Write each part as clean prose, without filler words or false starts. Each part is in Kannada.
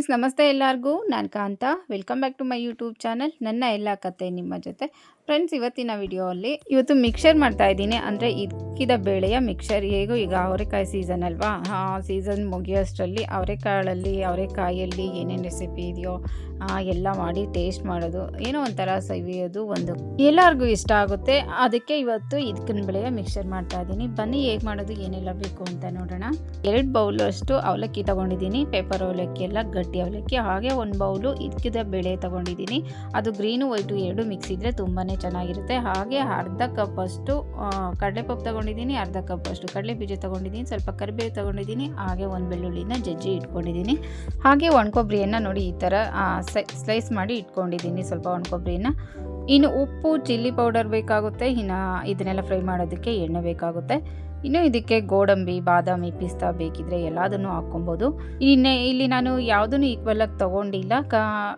ಫ್ರೆಂಡ್ಸ್ ನಮಸ್ತೆ ಎಲ್ಲರಿಗೂ. ನಾನು Kanta. Welcome back to my YouTube channel. ನನ್ನ ಎಲ್ಲ ಕತೆ ನಿಮ್ಮ ಜೊತೆ. ಫ್ರೆಂಡ್ಸ್ ಇವತ್ತಿನ ವಿಡಿಯೋಲ್ಲಿ ಇವತ್ತು ಮಿಕ್ಸರ್ ಮಾಡ್ತಾ ಇದ್ದೀನಿ. ಅಂದರೆ ಇಕ್ಕಿದ ಬೇಳೆಯ ಮಿಕ್ಸರ್. ಹೇಗೂ ಈಗ ಅವರೆಕಾಯಿ ಸೀಸನ್ ಅಲ್ವಾ, ಸೀಸನ್ ಮುಗಿಯೋಷ್ಟರಲ್ಲಿ ಅವರೆಕಾಯಲ್ಲಿ ಏನೇನು ರೆಸಿಪಿ ಇದೆಯೋ ಎಲ್ಲ ಮಾಡಿ ಟೇಸ್ಟ್ ಮಾಡೋದು, ಏನೋ ಒಂಥರ ಸವಿಯೋದು ಒಂದು ಎಲ್ಲರಿಗೂ ಇಷ್ಟ ಆಗುತ್ತೆ. ಅದಕ್ಕೆ ಇವತ್ತು ಇದಕ್ಕಿನ ಬೆಳೆಯ ಮಿಕ್ಸರ್ ಮಾಡ್ತಾ ಇದ್ದೀನಿ. ಬನ್ನಿ ಹೇಗೆ ಮಾಡೋದು, ಏನೆಲ್ಲ ಬೇಕು ಅಂತ ನೋಡೋಣ. 2 ಬೌಲಷ್ಟು ಅವಲಕ್ಕಿ ತೊಗೊಂಡಿದ್ದೀನಿ. ಪೇಪರ್ ಅವಲಕ್ಕಿ ಎಲ್ಲ ಗಟ್ಟಿ ಅವಲಕ್ಕಿ. ಹಾಗೆ 1 ಬೌಲು ಇಕ್ಕಿದ ಬೇಳೆ ತೊಗೊಂಡಿದ್ದೀನಿ. ಅದು ಗ್ರೀನು ವೈಟು 2 ಮಿಕ್ಸ್ ಇದ್ದರೆ ತುಂಬಾ ಚೆನ್ನಾಗಿರುತ್ತೆ. ಹಾಗೆ ಅರ್ಧ ಕಪ್ ಅಷ್ಟು ಕಡಲೆಪಪ್ಪು ತೊಗೊಂಡಿದ್ದೀನಿ, ಅರ್ಧ ಕಪ್ ಅಷ್ಟು ಕಡಲೆ ಬೀಜ ತೊಗೊಂಡಿದ್ದೀನಿ, ಸ್ವಲ್ಪ ಕರಿಬೇವು ತೊಗೊಂಡಿದ್ದೀನಿ, ಹಾಗೆ 1 ಬೆಳ್ಳುಳ್ಳಿನ ಜಜ್ಜಿ ಇಟ್ಕೊಂಡಿದ್ದೀನಿ. ಹಾಗೆ ಒಣಕೊಬ್ಬರಿಯನ್ನು ನೋಡಿ ಈ ಥರ ಸ್ಲೈಸ್ ಮಾಡಿ ಇಟ್ಕೊಂಡಿದ್ದೀನಿ, ಸ್ವಲ್ಪ ಒಣಕೊಬ್ಬರಿನ. ಇನ್ನು ಉಪ್ಪು, ಚಿಲ್ಲಿ ಪೌಡರ್ ಬೇಕಾಗುತ್ತೆ. ಇನ್ನು ಇದನ್ನೆಲ್ಲ ಫ್ರೈ ಮಾಡೋದಕ್ಕೆ ಎಣ್ಣೆ ಬೇಕಾಗುತ್ತೆ. ಇನ್ನು ಇದಕ್ಕೆ ಗೋಡಂಬಿ, ಬಾದಾಮಿ, ಪಿಸ್ತಾ ಬೇಕಿದ್ರೆ ಎಲ್ಲದನ್ನು ಹಾಕ್ಕೊಬೋದು. ಇಲ್ಲಿ ನಾನು ಯಾವುದನ್ನು ಈಕ್ವಲಾಗಿ ತೊಗೊಂಡಿಲ್ಲ.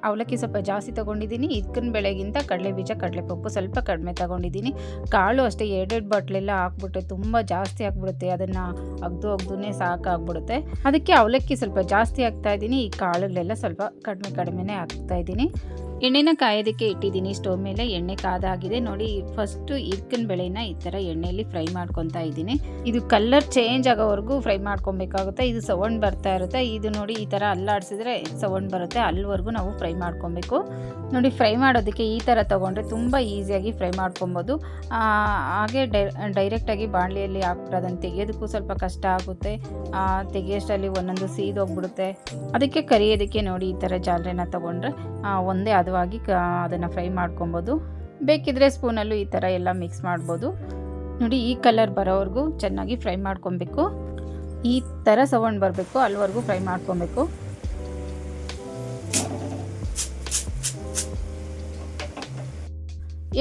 ಅವಲಕ್ಕಿ ಸ್ವಲ್ಪ ಜಾಸ್ತಿ ತೊಗೊಂಡಿದ್ದೀನಿ. ಇದಕ್ಕಿನ ಬೆಳೆಗಿಂತ ಕಡಲೆ ಬೀಜ, ಕಡಲೆಪಪ್ಪು ಸ್ವಲ್ಪ ಕಡಿಮೆ ತೊಗೊಂಡಿದ್ದೀನಿ. ಕಾಳು ಅಷ್ಟೇ 2 ಬಟ್ಲೆಲ್ಲ ಹಾಕ್ಬಿಟ್ಟೆ ತುಂಬ ಜಾಸ್ತಿ ಆಗಿಬಿಡುತ್ತೆ. ಅದನ್ನು ಅಗ್ದುನೇ ಸಾಕಾಗ್ಬಿಡುತ್ತೆ. ಅದಕ್ಕೆ ಅವಲಕ್ಕಿ ಸ್ವಲ್ಪ ಜಾಸ್ತಿ ಹಾಕ್ತಾಯಿದ್ದೀನಿ. ಈ ಕಾಳುಗಳೆಲ್ಲ ಸ್ವಲ್ಪ ಕಡಿಮೆನೇ ಹಾಕ್ತಾಯಿದ್ದೀನಿ. ಎಣ್ಣೆನ ಕಾಯೋದಕ್ಕೆ ಇಟ್ಟಿದ್ದೀನಿ ಸ್ಟವ್ ಮೇಲೆ. ಎಣ್ಣೆ ಕಾದಾಗಿದೆ ನೋಡಿ. ಫಸ್ಟು ಇದಕ್ಕಿನ ಬೆಳೆನ ಈ ಥರ ಎಣ್ಣೆಯಲ್ಲಿ ಫ್ರೈ ಮಾಡ್ಕೊತಾ ಇದ್ದೀನಿ. ಇದು ಕಲರ್ ಚೇಂಜ್ ಆಗೋವರೆಗೂ ಫ್ರೈ ಮಾಡ್ಕೊಬೇಕಾಗುತ್ತೆ. ಇದು ಸೌಂಡ್ ಬರ್ತಾ ಇರುತ್ತೆ. ಇದು ನೋಡಿ ಈ ಥರ ಅಲ್ಲಾಡಿಸಿದ್ರೆ ಸೌಂಡ್ ಬರುತ್ತೆ. ಅಲ್ಲಿವರೆಗೂ ನಾವು ಫ್ರೈ ಮಾಡ್ಕೊಬೇಕು ನೋಡಿ. ಫ್ರೈ ಮಾಡೋದಕ್ಕೆ ಈ ಥರ ತೊಗೊಂಡ್ರೆ ತುಂಬ ಈಸಿಯಾಗಿ ಫ್ರೈ ಮಾಡ್ಕೊಬೋದು. ಹಾಗೆ ಡೈರೆಕ್ಟಾಗಿ ಬಾಣಲೆಯಲ್ಲಿ ಹಾಕ್ಬಿಟ್ಟು ಅದನ್ನು ತೆಗೆಯೋದಕ್ಕೂ ಸ್ವಲ್ಪ ಕಷ್ಟ ಆಗುತ್ತೆ. ತೆಗೆಯೋಷ್ಟರಲ್ಲಿ ಒಂದೊಂದು ಸೀದೋಗ್ಬಿಡುತ್ತೆ. ಅದಕ್ಕೆ ಕರಿಯೋದಕ್ಕೆ ನೋಡಿ ಈ ಥರ ಜಾಲರೆನ ತೊಗೊಂಡ್ರೆ ಒಂದೇ ಹದವಾಗಿ ಅದನ್ನು ಫ್ರೈ ಮಾಡ್ಕೊಬೋದು. ಬೇಕಿದ್ರೆ ಸ್ಪೂನಲ್ಲೂ ಈ ಥರ ಎಲ್ಲ ಮಿಕ್ಸ್ ಮಾಡ್ಬೋದು ನೋಡಿ. ಈ ಕಲರ್ ಬರೋವರೆಗೂ ಚೆನ್ನಾಗಿ ಫ್ರೈ ಮಾಡ್ಕೊಬೇಕು. ಈ ಥರ ಸೌಂಡ್ ಬರಬೇಕು, ಅಲ್ಲಿವರೆಗೂ ಫ್ರೈ ಮಾಡ್ಕೊಬೇಕು.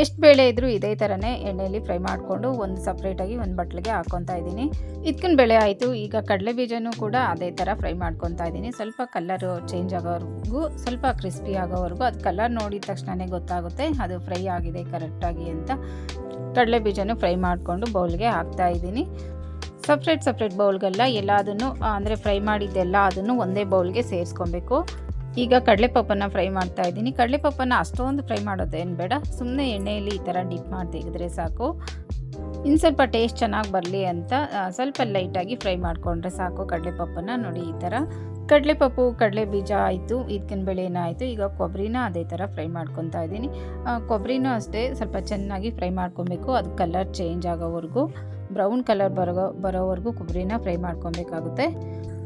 ಎಷ್ಟು ಬೇಳೆ ಇದ್ದರೂ ಇದೇ ಥರನೇ ಎಣ್ಣೆಯಲ್ಲಿ ಫ್ರೈ ಮಾಡಿಕೊಂಡು ಒಂದು ಸಪ್ರೇಟಾಗಿ ಒಂದು ಬಟ್ಲಿಗೆ ಹಾಕ್ಕೊತಾ ಇದ್ದೀನಿ. ಇದಕ್ಕಿನ ಬೇಳೆ ಆಯಿತು. ಈಗ ಕಡಲೆ ಬೀಜನೂ ಕೂಡ ಅದೇ ಥರ ಫ್ರೈ ಮಾಡ್ಕೊತಾ ಇದ್ದೀನಿ. ಸ್ವಲ್ಪ ಕಲರು ಚೇಂಜ್ ಆಗೋವರೆಗೂ, ಸ್ವಲ್ಪ ಕ್ರಿಸ್ಪಿ ಆಗೋವರೆಗೂ. ಅದು ಕಲರ್ ನೋಡಿದ ತಕ್ಷಣವೇ ಗೊತ್ತಾಗುತ್ತೆ ಅದು ಫ್ರೈ ಆಗಿದೆ ಕರೆಕ್ಟಾಗಿ ಅಂತ. ಕಡಲೆ ಬೀಜನೂ ಫ್ರೈ ಮಾಡಿಕೊಂಡು ಬೌಲ್ಗೆ ಹಾಕ್ತಾ ಇದ್ದೀನಿ. ಸಪ್ರೇಟ್ ಬೌಲ್ಗೆಲ್ಲ ಎಲ್ಲದನ್ನು ಅಂದರೆ ಫ್ರೈ ಮಾಡಿದ್ದೆಲ್ಲ ಅದನ್ನು ಒಂದೇ ಬೌಲ್ಗೆ ಸೇರಿಸ್ಕೊಬೇಕು. ಈಗ ಕಡಲೆಪಪ್ಪನ್ನು ಫ್ರೈ ಮಾಡ್ತಾ ಇದ್ದೀನಿ. ಕಡಲೆಪಪ್ಪನ್ನು ಅಷ್ಟೊಂದು ಫ್ರೈ ಮಾಡೋದೇನು ಬೇಡ, ಸುಮ್ಮನೆ ಎಣ್ಣೆಯಲ್ಲಿ ಈ ಥರ ಡಿಪ್ ಮಾಡಿ ತೆಗೆದ್ರೆ ಸಾಕು. ಇನ್ನು ಸ್ವಲ್ಪ ಟೇಸ್ಟ್ ಚೆನ್ನಾಗಿ ಬರಲಿ ಅಂತ ಸ್ವಲ್ಪ ಲೈಟಾಗಿ ಫ್ರೈ ಮಾಡಿಕೊಂಡ್ರೆ ಸಾಕು ಕಡಲೆಪಪ್ಪನ್ನು ನೋಡಿ. ಈ ಥರ ಕಡಲೆಪಪ್ಪು, ಕಡಲೆ ಬೀಜ ಆಯಿತು, ಇದಕ್ಕಿನ ಬೇಳೆನ ಆಯಿತು. ಈಗ ಕೊಬ್ಬರಿನ ಅದೇ ಥರ ಫ್ರೈ ಮಾಡ್ಕೊತಾ ಇದ್ದೀನಿ. ಕೊಬ್ಬರಿನೂ ಅಷ್ಟೇ ಸ್ವಲ್ಪ ಚೆನ್ನಾಗಿ ಫ್ರೈ ಮಾಡ್ಕೊಬೇಕು. ಅದು ಕಲರ್ ಚೇಂಜ್ ಆಗೋವರೆಗೂ, ಬ್ರೌನ್ ಕಲರ್ ಬರೋವರೆಗೂ ಕೊಬ್ಬರಿನ ಫ್ರೈ ಮಾಡ್ಕೊಬೇಕಾಗುತ್ತೆ.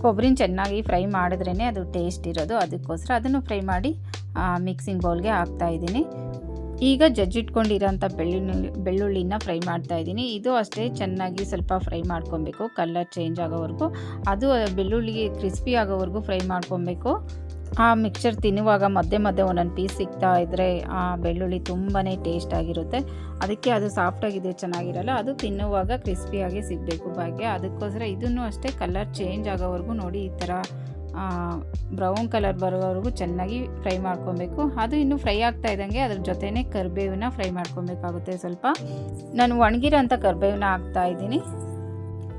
ಕೊಬ್ಬರಿನ ಚೆನ್ನಾಗಿ ಫ್ರೈ ಮಾಡಿದ್ರೇ ಅದು ಟೇಸ್ಟ್ ಇರೋದು. ಅದಕ್ಕೋಸ್ಕರ ಅದನ್ನು ಫ್ರೈ ಮಾಡಿ ಮಿಕ್ಸಿಂಗ್ ಬೌಲ್ಗೆ ಹಾಕ್ತಾಯಿದ್ದೀನಿ. ಈಗ ಜಜ್ಜಿಟ್ಕೊಂಡಿರೋಂಥ ಬೆಳ್ಳುಳ್ಳಿನ ಫ್ರೈ ಮಾಡ್ತಾಯಿದ್ದೀನಿ. ಇದು ಅಷ್ಟೇ ಚೆನ್ನಾಗಿ ಸ್ವಲ್ಪ ಫ್ರೈ ಮಾಡ್ಕೊಬೇಕು, ಕಲರ್ ಚೇಂಜ್ ಆಗೋವರೆಗೂ. ಅದು ಬೆಳ್ಳುಳ್ಳಿಗೆ ಕ್ರಿಸ್ಪಿ ಆಗೋವರೆಗೂ ಫ್ರೈ ಮಾಡ್ಕೊಬೇಕು. ಆ ಮಿಕ್ಸರ್ ತಿನ್ನುವಾಗ ಮಧ್ಯೆ ಒಂದೊಂದು ಪೀಸ್ ಸಿಗ್ತಾ ಇದ್ದರೆ ಆ ಬೆಳ್ಳುಳ್ಳಿ ತುಂಬಾ ಟೇಸ್ಟ್ ಆಗಿರುತ್ತೆ. ಅದಕ್ಕೆ ಅದು ಸಾಫ್ಟಾಗಿದೆ ಚೆನ್ನಾಗಿರಲ್ಲ. ಅದು ತಿನ್ನುವಾಗ ಕ್ರಿಸ್ಪಿಯಾಗಿ ಸಿಗಬೇಕು ಬಾಯಿಗೆ. ಅದಕ್ಕೋಸ್ಕರ ಇದನ್ನು ಅಷ್ಟೇ ಕಲರ್ ಚೇಂಜ್ ಆಗೋವರೆಗೂ ನೋಡಿ ಈ ಥರ ಬ್ರೌನ್ ಕಲರ್ ಬರೋವರೆಗೂ ಚೆನ್ನಾಗಿ ಫ್ರೈ ಮಾಡ್ಕೊಬೇಕು. ಅದು ಇನ್ನೂ ಫ್ರೈ ಆಗ್ತಾ ಇದ್ದಂಗೆ ಅದ್ರ ಜೊತೆನೇ ಕರಿಬೇವನ್ನ ಫ್ರೈ ಮಾಡ್ಕೊಬೇಕಾಗುತ್ತೆ. ಸ್ವಲ್ಪ ನಾನು ಒಣಗಿರೋಂಥ ಕರಿಬೇವನ್ನ ಹಾಕ್ತಾಯಿದ್ದೀನಿ.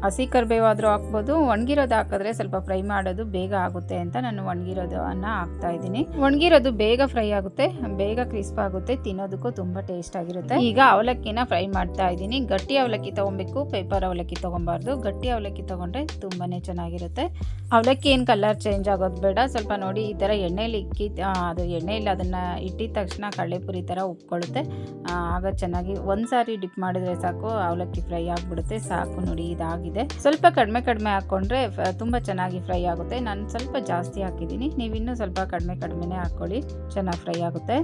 ಹಸಿ ಕರಿಬೇವಾದರೂ ಹಾಕ್ಬೋದು. ಒಣಗಿರೋದು ಹಾಕಿದ್ರೆ ಸ್ವಲ್ಪ ಫ್ರೈ ಮಾಡೋದು ಬೇಗ ಆಗುತ್ತೆ ಅಂತ ನಾನು ಒಣಗಿರೋದನ್ನು ಹಾಕ್ತಾಯಿದ್ದೀನಿ. ಒಣಗಿರೋದು ಬೇಗ ಫ್ರೈ ಆಗುತ್ತೆ, ಬೇಗ ಕ್ರಿಸ್ಪ್ ಆಗುತ್ತೆ, ತಿನ್ನೋದಕ್ಕೂ ತುಂಬ ಟೇಸ್ಟ್ ಆಗಿರುತ್ತೆ. ಈಗ ಅವಲಕ್ಕಿನ ಫ್ರೈ ಮಾಡ್ತಾ ಇದ್ದೀನಿ. ಗಟ್ಟಿ ಅವಲಕ್ಕಿ ತೊಗೊಬೇಕು, ಪೇಪರ್ ಅವಲಕ್ಕಿ ತೊಗೊಬಾರ್ದು. ಗಟ್ಟಿ ಅವಲಕ್ಕಿ ತೊಗೊಂಡ್ರೆ ತುಂಬಾ ಚೆನ್ನಾಗಿರುತ್ತೆ. ಅವಲಕ್ಕಿ ಏನು ಕಲರ್ ಚೇಂಜ್ ಆಗೋದು ಬೇಡ. ಸ್ವಲ್ಪ ನೋಡಿ ಈ ಥರ ಎಣ್ಣೆಯಲ್ಲಿ ಅದು ಎಣ್ಣೆಯಲ್ಲಿ ಅದನ್ನು ಇಟ್ಟಿದ ತಕ್ಷಣ ಕಡಲೆಪುರಿ ಥರ ಉಪ್ಕೊಳ್ಳುತ್ತೆ. ಆಗ ಚೆನ್ನಾಗಿ ಒಂದು ಸಾರಿ ಡಿಪ್ ಮಾಡಿದ್ರೆ ಸಾಕು, ಅವಲಕ್ಕಿ ಫ್ರೈ ಆಗಿಬಿಡುತ್ತೆ. ಸಾಕು ನೋಡಿ, ಇದಾಗಿದೆ. ಸ್ವಲ್ಪ ಕಡಿಮೆ ಹಾಕ್ಕೊಂಡ್ರೆ ತುಂಬ ಚೆನ್ನಾಗಿ ಫ್ರೈ ಆಗುತ್ತೆ. ನಾನು ಸ್ವಲ್ಪ ಜಾಸ್ತಿ ಹಾಕಿದ್ದೀನಿ, ನೀವಿನ್ನೂ ಸ್ವಲ್ಪ ಕಡಿಮೆನೇ ಹಾಕ್ಕೊಳ್ಳಿ, ಚೆನ್ನಾಗಿ ಫ್ರೈ ಆಗುತ್ತೆ.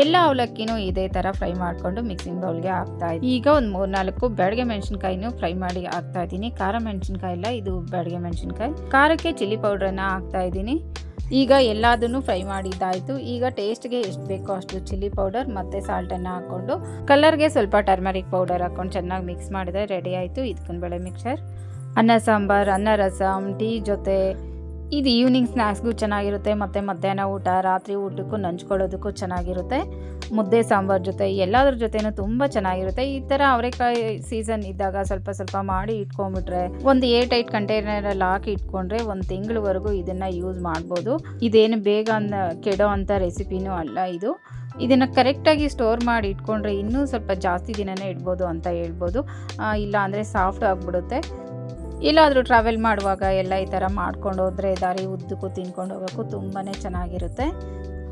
ಎಲ್ಲ ಅವಲಕ್ಕಿನೂ ಇದೇ ಥರ ಫ್ರೈ ಮಾಡಿಕೊಂಡು ಮಿಕ್ಸಿಂಗ್ ಬೌಲ್ಗೆ ಹಾಕ್ತಾಯಿದ್ದೀನಿ. ಈಗ ಒಂದು 3-4 ಬ್ಯಾಡಗೆ ಮೆಣಸಿನ್ಕಾಯಿನೂ ಫ್ರೈ ಮಾಡಿ ಹಾಕ್ತಾಯಿದ್ದೀನಿ. ಖಾರ ಮೆಣಸಿನ್ಕಾಯಿ ಇಲ್ಲ, ಇದು ಬ್ಯಾಡಗೆ ಮೆಣಸಿನ್ಕಾಯಿ. ಖಾರಕ್ಕೆ ಚಿಲ್ಲಿ ಪೌಡ್ರನ್ನು ಹಾಕ್ತಾಯಿದ್ದೀನಿ. ಈಗ ಎಲ್ಲದನ್ನು ಫ್ರೈ ಮಾಡಿದ್ದಾಯಿತು. ಈಗ ಟೇಸ್ಟ್ಗೆ ಎಷ್ಟು ಬೇಕೋ ಅಷ್ಟು ಚಿಲ್ಲಿ ಪೌಡರ್ ಮತ್ತು ಸಾಲ್ಟನ್ನು ಹಾಕ್ಕೊಂಡು, ಕಲರ್ಗೆ ಸ್ವಲ್ಪ ಟರ್ಮರಿಕ್ ಪೌಡರ್ ಹಾಕ್ಕೊಂಡು ಚೆನ್ನಾಗಿ ಮಿಕ್ಸ್ ಮಾಡಿದರೆ ರೆಡಿ ಆಯಿತು ಇದಕ್ಕಿನ ಬೇಳೆ ಮಿಕ್ಸರ್. ಅನ್ನ ಸಾಂಬಾರು, ಅನ್ನ ರಸಮ್, ಟೀ ಜೊತೆ ಇದು ಈವ್ನಿಂಗ್ ಸ್ನ್ಯಾಕ್ಸ್ಗೂ ಚೆನ್ನಾಗಿರುತ್ತೆ ಮತ್ತು ಮಧ್ಯಾಹ್ನ ಊಟ, ರಾತ್ರಿ ಊಟಕ್ಕೂ ನಂಚ್ಕೊಳ್ಳೋದಕ್ಕೂ ಚೆನ್ನಾಗಿರುತ್ತೆ. ಮುದ್ದೆ ಸಾಂಬಾರು ಜೊತೆ ಎಲ್ಲದ್ರ ಜೊತೆನೂ ತುಂಬ ಚೆನ್ನಾಗಿರುತ್ತೆ. ಈ ಥರ ಅವರೆಕಾಯಿ ಸೀಸನ್ ಇದ್ದಾಗ ಸ್ವಲ್ಪ ಸ್ವಲ್ಪ ಮಾಡಿ ಇಟ್ಕೊಂಡ್ಬಿಟ್ರೆ, ಒಂದು ಏರ್ ಟೈಟ್ ಕಂಟೈನರಲ್ಲಿ ಹಾಕಿ ಇಟ್ಕೊಂಡ್ರೆ 1 ತಿಂಗಳವರೆಗೂ ಇದನ್ನು ಯೂಸ್ ಮಾಡ್ಬೋದು. ಇದೇನು ಬೇಗ ಕೆಡೋ ಅಂಥ ರೆಸಿಪಿನೂ ಅಲ್ಲ ಇದು. ಇದನ್ನು ಕರೆಕ್ಟಾಗಿ ಸ್ಟೋರ್ ಮಾಡಿ ಇಟ್ಕೊಂಡ್ರೆ ಇನ್ನೂ ಸ್ವಲ್ಪ ಜಾಸ್ತಿ ದಿನನೇ ಇಡ್ಬೋದು ಅಂತ ಹೇಳ್ಬೋದು. ಇಲ್ಲ ಅಂದರೆ ಸಾಫ್ಟ್ ಆಗಿಬಿಡುತ್ತೆ. ಎಲ್ಲಾದರೂ ಟ್ರಾವೆಲ್ ಮಾಡುವಾಗ ಎಲ್ಲ ಈ ಥರ ಮಾಡ್ಕೊಂಡು ಹೋದರೆ ದಾರಿ ಉದ್ದಕ್ಕೂ ತಿನ್ಕೊಂಡು ಹೋಗೋಕ್ಕೂ ತುಂಬಾ ಚೆನ್ನಾಗಿರುತ್ತೆ.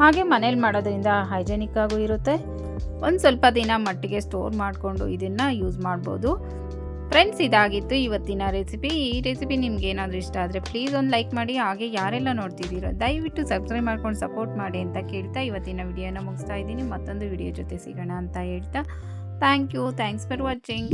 ಹಾಗೆ ಮನೇಲಿ ಮಾಡೋದ್ರಿಂದ ಹೈಜೆನಿಕ್ ಆಗೂ ಇರುತ್ತೆ. ಒಂದು ಸ್ವಲ್ಪ ದಿನ ಮಟ್ಟಿಗೆ ಸ್ಟೋರ್ ಮಾಡಿಕೊಂಡು ಇದನ್ನು ಯೂಸ್ ಮಾಡ್ಬೋದು. ಫ್ರೆಂಡ್ಸ್, ಇದಾಗಿತ್ತು ಇವತ್ತಿನ ರೆಸಿಪಿ. ಈ ರೆಸಿಪಿ ನಿಮ್ಗೆ ಏನಾದರೂ ಇಷ್ಟ ಆದರೆ ಪ್ಲೀಸ್ ಒಂದು ಲೈಕ್ ಮಾಡಿ. ಹಾಗೆ ಯಾರೆಲ್ಲ ನೋಡ್ತಿದ್ದೀರೋ ದಯವಿಟ್ಟು ಸಬ್ಸ್ಕ್ರೈಬ್ ಮಾಡ್ಕೊಂಡು ಸಪೋರ್ಟ್ ಮಾಡಿ ಅಂತ ಕೇಳ್ತಾ ಇವತ್ತಿನ ವಿಡಿಯೋನ ಮುಗಿಸ್ತಾ ಇದ್ದೀನಿ. ಮತ್ತೊಂದು ವಿಡಿಯೋ ಜೊತೆ ಸಿಗೋಣ ಅಂತ ಹೇಳ್ತಾ ಥ್ಯಾಂಕ್ಸ್ ಫಾರ್ ವಾಚಿಂಗ್.